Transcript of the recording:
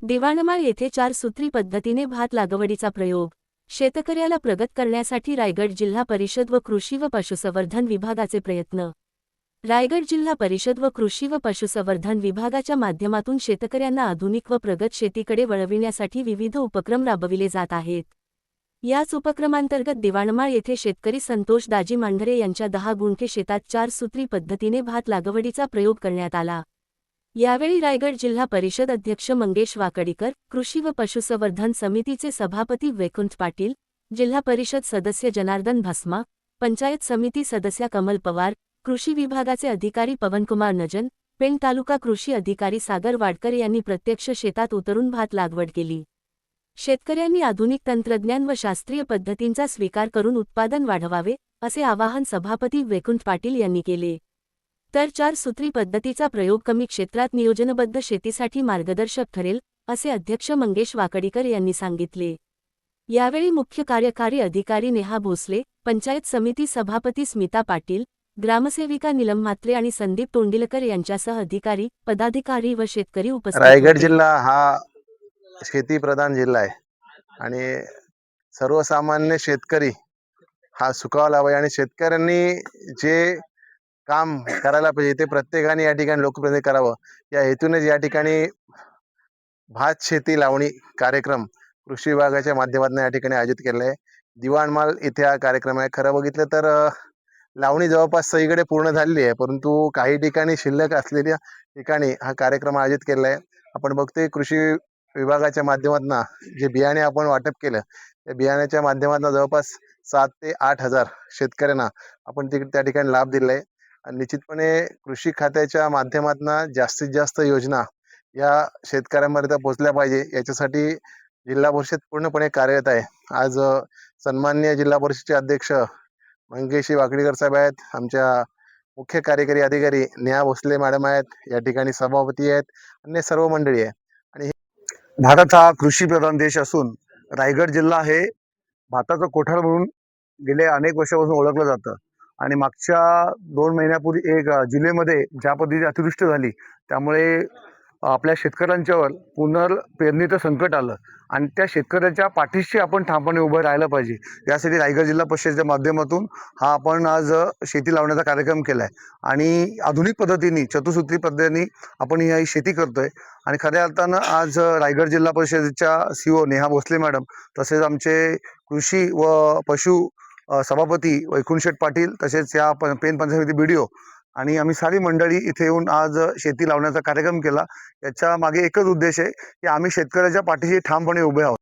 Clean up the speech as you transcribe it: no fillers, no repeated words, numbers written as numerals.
दिवाणमाळ येथे 4 सूत्री पद्धतीने भात लागवडीचा प्रयोग. शेतकऱ्याला प्रगत करण्यासाठी रायगड जिल्हा परिषद व कृषी व पशुसंवर्धन विभागाचे प्रयत्न. रायगड जिल्हा परिषद व कृषी व पशुसंवर्धन विभागाच्या माध्यमातून शेतकऱ्यांना आधुनिक व प्रगत शेतीकडे वळविण्यासाठी विविध उपक्रम राबविले जात आहेत. याच उपक्रमांतर्गत दिवाणमाळ येथे शेतकरी संतोष दाजी मांढरे यांच्या 10 गुंठे शेतात 4 सूत्री पद्धतीने भात लागवडीचा प्रयोग करण्यात आला. यावेळी रायगड जिल्हा परिषद अध्यक्ष मंगेश वाकडीकर, कृषी व पशुसंवर्धन समितीचे सभापती वैकुंठ पाटील, जिल्हा परिषद सदस्य जनार्दन भस्मा, पंचायत समिती सदस्य कमल पवार, कृषी विभागाचे अधिकारी पवनकुमार नजन, पेण तालुका कृषी अधिकारी सागर वाडकर यांनी प्रत्यक्ष शेतात उतरून भात लागवड केली. शेतकऱ्यांनी आधुनिक तंत्रज्ञान व शास्त्रीय पद्धतींचा स्वीकार करून उत्पादन वाढवावे, असे आवाहन सभापती वैकुंठ पाटील यांनी केले. तर 4 सूत्री पद्धतीचा प्रयोग कमी क्षेत्रात नियोजनबद्ध शेतीसाठी मार्गदर्शक ठरेल, असे अध्यक्ष मंगेश वाकडीकर यांनी सांगितले. यावेळी मुख्य कार्यकारी अधिकारी नेहा भोसले, पंचायत समिती सभापती स्मिता पाटील, ग्रामसेविका नीलम म्हात्रे आणि संदीप तोंडिलकर यांच्यासह अधिकारी, पदाधिकारी व शेतकरी उपस्थित होते. रायगड जिल्हा हा शेती प्रधान जिल्हा आहे आणि सर्वसामान्य शेतकरी हा सुखावला पाहिजे आणि शेतकऱ्यांनी जे काम करायला पाहिजे ते प्रत्येकाने या ठिकाणी लोकप्रतिनिधी करावं, या हेतूनेच या ठिकाणी भात शेती लावणी कार्यक्रम कृषी विभागाच्या माध्यमातून या ठिकाणी आयोजित केलेला आहे. दिवाणमाळ इथे हा कार्यक्रम आहे. खरं बघितलं तर लावणी जवळपास सगळीकडे पूर्ण झालेली आहे, परंतु काही ठिकाणी शिल्लक असलेल्या ठिकाणी हा कार्यक्रम आयोजित केलेला आहे. आपण बघतोय कृषी विभागाच्या माध्यमातून जे बियाणे आपण वाटप केलं, त्या बियाण्याच्या माध्यमातून जवळपास 7 ते 8 हजार शेतकऱ्यांना आपण त्या ठिकाणी लाभ दिलेला आहे. आणि निश्चितपणे कृषी खात्याच्या माध्यमातून जास्तीत जास्त योजना या शेतकऱ्यांपर्यंत पोहोचल्या पाहिजे, याच्यासाठी जिल्हा परिषद पूर्णपणे कार्यरत आहे. आज सन्माननीय जिल्हा परिषदचे अध्यक्ष मंगेश वाकडीकर साहेब आहेत, आमच्या मुख्य कार्यकारी अधिकारी नेहा भोसले मॅडम आहेत, या ठिकाणी सभापती आहेत, अन्य सर्व मंडळी आहे. आणि भारत हा कृषी प्रधान देश असून रायगड जिल्हा हे भाताचं कोठार म्हणून गेले अनेक वर्षापासून ओळखलं जातं. आणि मागच्या 2 महिन्यापूर्वी जुलैमध्ये ज्या पद्धतीची अतिवृष्टी झाली, त्यामुळे आपल्या शेतकऱ्यांच्यावर पुनर्पेरणीचं संकट आलं आणि त्या शेतकऱ्याच्या पाठीशी आपण ठामपणे उभं राहायला पाहिजे. यासाठी रायगड जिल्हा परिषदेच्या माध्यमातून हा आपण आज शेती लावण्याचा कार्यक्रम केला आहे आणि आधुनिक पद्धतीने चतुसूत्री पद्धतीने आपण ही शेती करतोय. आणि खऱ्या अर्थानं आज रायगड जिल्हा परिषदेच्या CO नेहा भोसले मॅडम, तसेच आमचे कृषी व पशु सभापती वैकुंठ पाटील, तसेच या पेण पंचायत समिती BDO आणि आम्ही सारी मंडळी इथे येऊन आज शेती लावण्याचा कार्यक्रम केला. याच्या मागे एकच उद्देश आहे की आम्ही शेतकऱ्याच्या पाठीशी ठामपणे उभे आहोत.